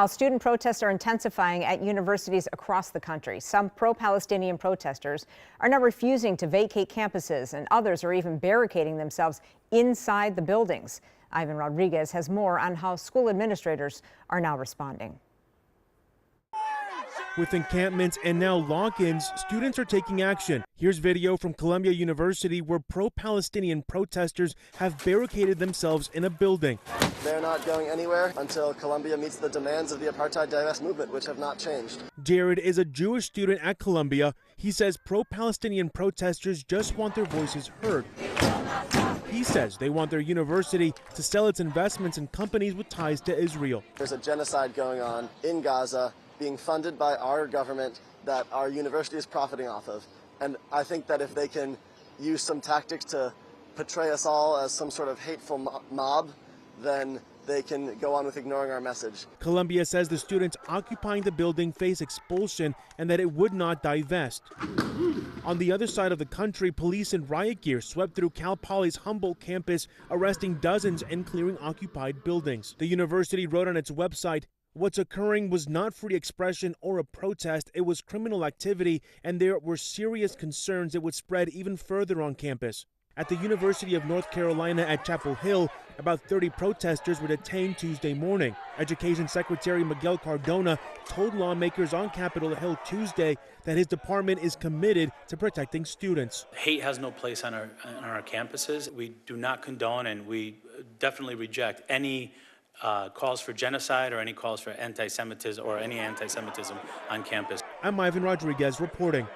While student protests are intensifying at universities across the country, some pro-Palestinian protesters are now refusing to vacate campuses, and others are even barricading themselves inside the buildings. Ivan Rodriguez has more on how school administrators are now responding. With encampments and now lock-ins, students are taking action. Here's video from Columbia University where pro-Palestinian protesters have barricaded themselves in a building. They're not going anywhere until Columbia meets the demands of the apartheid divest movement, which have not changed. Jared is a Jewish student at Columbia. He says pro-Palestinian protesters just want their voices heard. He says they want their university to sell its investments in companies with ties to Israel. There's a genocide going on in Gaza, being funded by our government, that our university is profiting off of. And I think that if they can use some tactics to portray us all as some sort of hateful mob, then they can go on with ignoring our message. Columbia says the students occupying the building face expulsion and that it would not divest. On the other side of the country, police in riot gear swept through Cal Poly's Humboldt campus, arresting dozens and clearing occupied buildings. The university wrote on its website, "What's occurring was not free expression or a protest, it was criminal activity, and there were serious concerns it would spread even further on campus." At the University of North Carolina at Chapel Hill, about 30 protesters were detained Tuesday morning. Education Secretary Miguel Cardona told lawmakers on Capitol Hill Tuesday that his department is committed to protecting students. Hate has no place on our campuses. We do not condone and we definitely reject any calls for genocide or any calls for anti-Semitism or any anti-Semitism on campus. I'm Ivan Rodriguez reporting.